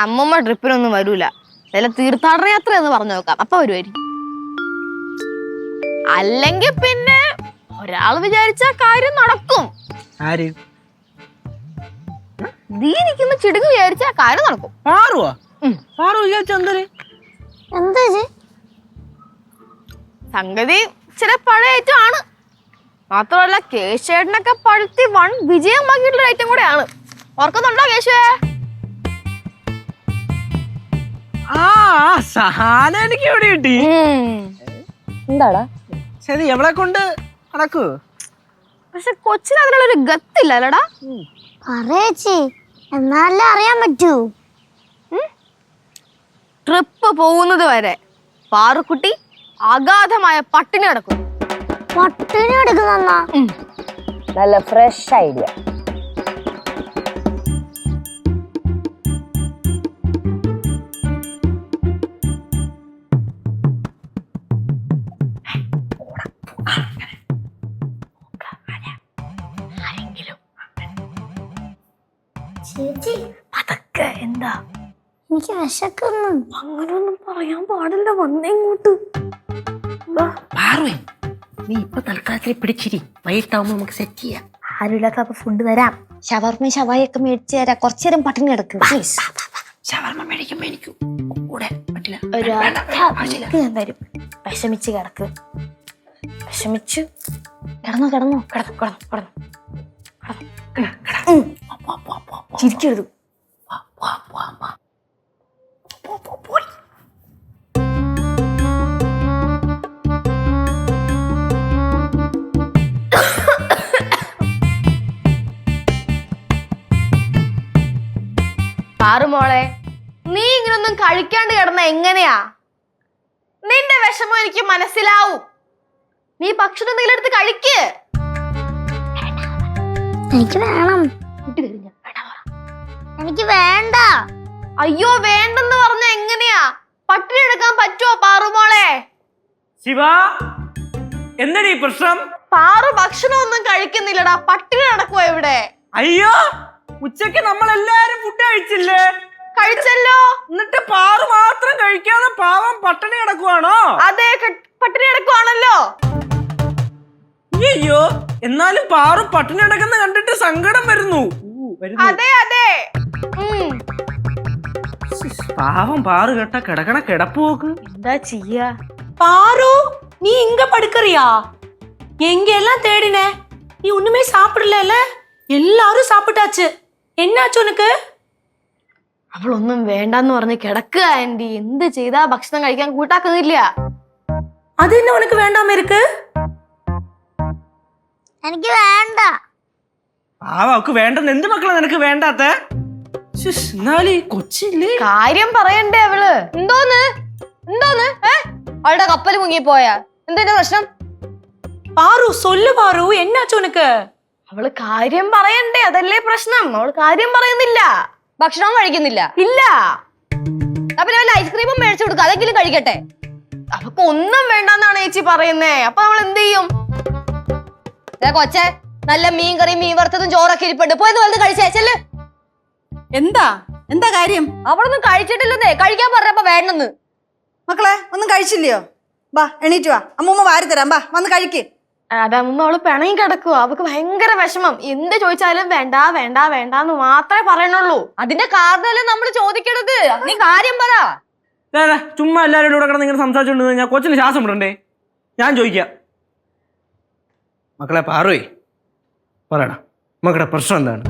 അമ്മമ്മ ട്രിപ്പിനൊന്നും വരൂല. അല്ല തീർത്ഥാടന യാത്ര എന്ന് പറഞ്ഞു നോക്കാം, അപ്പൊ വരുമായിരിക്കും. അല്ലെങ്കിൽ പിന്നെ ഒരാൾ വിചാരിച്ച കാര്യം നടക്കും. ആര്? നീ നിൽക്കുന്ന ചിടുങ്ങ് വിചാരിച്ച കാര്യം നടക്കും. സംഗതി ചില പഴയ ഐറ്റം ആണ്. മാത്രമല്ല കേശേട്ടനൊക്കെ പഴുത്തി വൺ വിജയമാക്കിയിട്ടുള്ള ഐറ്റം കൂടെയാണ്. ഓർക്കുന്നുണ്ടോ കേശുവേ? സാധനം എനിക്ക് എവിടെ കിട്ടി? എന്താടാ ശരി, എവിടെ കൊണ്ട് നടക്കൂ? പക്ഷെ കൊച്ചിന് അതിനുള്ളൊരു ഗത്തില്ല അല്ലടാ. പറയേച്ചി, എന്നാലേ അറിയാൻ പറ്റൂ. ട്രിപ്പ് പോകുന്നത് വരെ പാറുക്കുട്ടി അഗാധമായ പട്ടിണി കിടക്കും. പട്ടിണി എടുക്കുന്ന നല്ല ഫ്രഷ് ഐഡിയ. ചേച്ചി അതൊക്കെ എന്താ? എനിക്ക് വിശക്കുന്നു. അങ്ങനൊന്നും പറയാൻ പാടില്ല. വന്നേങ്ങോട്ട് നീ ഇപ്പൊ തൽക്കാലത്തിൽ പിടിച്ചിരി, വൈകിട്ടാവുമ്പോ നമുക്ക് സെറ്റ് ചെയ്യാം. ആരുമില്ലാത്ത ഫുഡ് തരാം. ഷവർമ്മ ഷവായൊക്കെ മേടിച്ചു തരാം. കുറച്ചു നേരം പട്ടിണി കിടക്കും. ഷവർമ്മ മേടിക്കുമ്പോ എനിക്ക് കൂടെ പറ്റില്ല. ഞാൻ തരും. വിഷമിച്ച് കിടക്ക്. വിഷമിച്ചു കിടന്നോ കിടന്നോ കിടന്നു കിടന്നു കിടന്നു ചിരിക്കരുത്. പാറുമോളെ, നീ ഇങ്ങനൊന്നും കഴിക്കാണ്ട് കിടന്ന എങ്ങനെയാ? നിന്റെ വിഷമം എനിക്ക് മനസ്സിലാവും. നീ ഭക്ഷണം എന്തെങ്കിലും എടുത്ത് കഴിക്ക്. എനിക്ക് വേണം. എനിക്ക് വേണ്ട. അയ്യോ വേണ്ടെന്ന് പറഞ്ഞ എങ്ങനെയാ? പട്ടിണി എടുക്കാൻ പറ്റുമോ പാറുമോളെ? ശിവ, എന്താണ് ഈ പ്രശ്നം? പാറു ഭക്ഷണം ഒന്നും കഴിക്കുന്നില്ലടാ, പട്ടിണി നടക്കുവോ ഇവിടെ? അയ്യോ, ഉച്ചക്ക് നമ്മളെല്ലാരും ഫുഡ് കഴിച്ചില്ലേ? കഴിച്ചല്ലോ. എന്നിട്ട് പാറു മാത്രം കഴിക്കാതെ പാവം പട്ടിണി കിടക്കുവാണോ? അതെ, പട്ടിണി കിടക്കുവാണല്ലോ. അയ്യോ, എന്നാലും പാറു പട്ടിണി കിടക്കുന്ന കണ്ടിട്ട് സങ്കടം വരുന്നു. അതെ അതെ. പാവം പാറു കേട്ട കിടക്കണ കിടപ്പ് നോക്ക്. എന്താ ചെയ്യാ? பாரு, நீ இங்க படுக்கறியா? எங்க எல்லாம் தேடின, நீ ஒண்ணுமே சாப்பிடல. எல்லாரும் சாப்பிட்டாச்சு. என்னாச்சு உனக்கு? അവളൊന്നും വേണ്ടെന്ന് പറഞ്ഞ് കിടക്കുക ആന്റി. എന്ത് ചെയ്താ ഭക്ഷണം കഴിക്കാൻ കൂട്ടാക്കുന്നില്ല. அது என்ன உனக்கு வேண்டாம இருக்கு? എനിക്ക് വേണ്ട. അവക്ക് വേണ്ടെന്ന് എന്ത് മക്കളെ നിനക്ക് വേണ്ടാത്ത? കൊച്ചില്ലേ കാര്യം പറയണ്ടേ അവള്? എന്തോന്ന് എന്തോന്ന് അവളുടെ കപ്പൽ മുങ്ങിപ്പോയാ? എന്താ പ്രശ്നം? பாரு, சொல்லு பாரு, என்னாச்சு உனக்கு? അവള് കാര്യം പറയണ്ടേ, അതല്ലേ പ്രശ്നം. അവള് കാര്യം പറയുന്നില്ല. ഭക്ഷണം കഴിക്കുന്നില്ല. ഇല്ല. അപ്പൊ വല്ല ഐസ്ക്രീമും മേടിച്ചു കൊടുക്കുക, അതെങ്കിലും കഴിക്കട്ടെ. അവക്ക് ഒന്നും വേണ്ടെന്നാണ് ചേച്ചി പറയുന്നേ. അപ്പൊ നമ്മൾ എന്ത് ചെയ്യും? കൊച്ചെ, നല്ല മീൻ കറി മീൻ വറുത്തതും ചോറൊക്കെ ഇരിപ്പുണ്ട്, പോയത് വലുത് കഴിച്ചേ ചെല്ല്. എന്താ എന്താ കാര്യം? അവളൊന്നും കഴിച്ചിട്ടില്ലെന്നേ. കഴിക്കാൻ പറഞ്ഞപ്പോ വേണ്ടെന്ന്. മക്കളെ ഒന്നും കഴിച്ചില്ലയോ? ബാ എണീറ്റ് വാ, അമ്മൂമ്മ വാരി തരാം. ബാ വന്ന് കഴിക്ക്. അതമ്മ അവള് പിണങ്ങി കിടക്കുക. അവക്ക് ഭയങ്കര വിഷമം. എന്ത് ചോദിച്ചാലും വേണ്ട വേണ്ട വേണ്ടാന്ന് മാത്രമേ പറയണുള്ളൂ. അതിന്റെ കാരണമല്ലേ നമ്മൾ ചോദിക്കണത്. നീ കാര്യം പറ. ചുമ്മാ എല്ലാവരും കൂടെ കിടന്ന് ഇങ്ങനെ സംസാരിച്ചോണ്ട് ഞാൻ കൊച്ചിന് ശ്വാസം വിടണ്ടേ? ഞാൻ ചോദിക്കാം. മക്കളെ പാറുവേ, പറയടാ, മക്കളുടെ പ്രശ്നം എന്താണ്?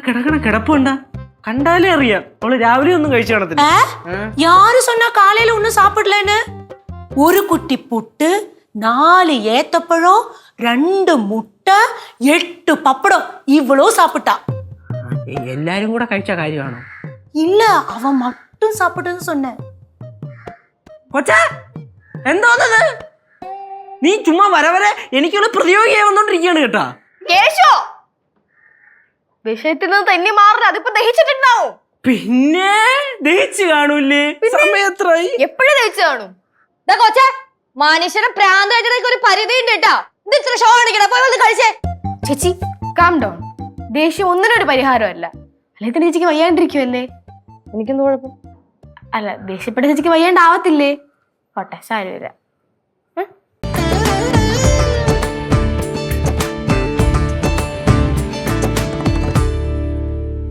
കിടക്കണ കിടപ്പുണ്ടാ കണ്ടാലേ അറിയാം. അവള് രാവിലെ ഒന്നും കഴിച്ചു കാണത്തില്ല. யாரு சொன்னா காலையில ஒண்ணும் சாப்பிடலன்னு? ஒரு குட்டி புட்டு, 4 ஏத்தப்பழம், 2 முட்டை, 8 பப்படம், இவ்வளோ சாப்பிட்டா. എല്ലാരും കൂടെ കഴിച്ച കാര്യമാണോ? இல்ல, அவன் மட்டும் சாப்பிட்டது சொன்ன. കൊച്ചാ, എന്തോന്നത്? നീ ചുമ്മാ വരവരെ എനിക്കുള്ള പ്രതിയോഗിയായി വന്നോണ്ടിരിക്കുകയാണ് കേട്ടാ. കേശോ, വിഷയത്തിൽ നിന്ന് തന്നെ മാറില്ല. അതിപ്പോ ദഹിച്ചിട്ടുണ്ടാവും. പിന്നെ ദഹിച്ചു കാണൂല്ലേ? സമയത്രായി എപ്പോഴും ദഹിച്ചു കാണും. കൊച്ചേ, മനുഷ്യനെ പ്രാന്തായിട്ട് ഒരു പരിധി ഉണ്ട് കേട്ടാ. ഇത് ഇത്ര ഷോ കാണിക്കണ. പോയി വന്ന് കഴിച്ചേ. ചേച്ചി കാം ഡൗൺ. ദേഷ്യം ഒന്നിനൊരു പരിഹാരമല്ല. അല്ലെങ്കിൽ ചേച്ചിക്ക് വയ്യാണ്ടിരിക്കുമല്ലേ? എനിക്കെന്ത് കുഴപ്പം? അല്ല ദേഷ്യപ്പെട്ട ചേച്ചിക്ക് വയ്യാണ്ടാവത്തില്ലേ? പോട്ടെ സാരി വരാം.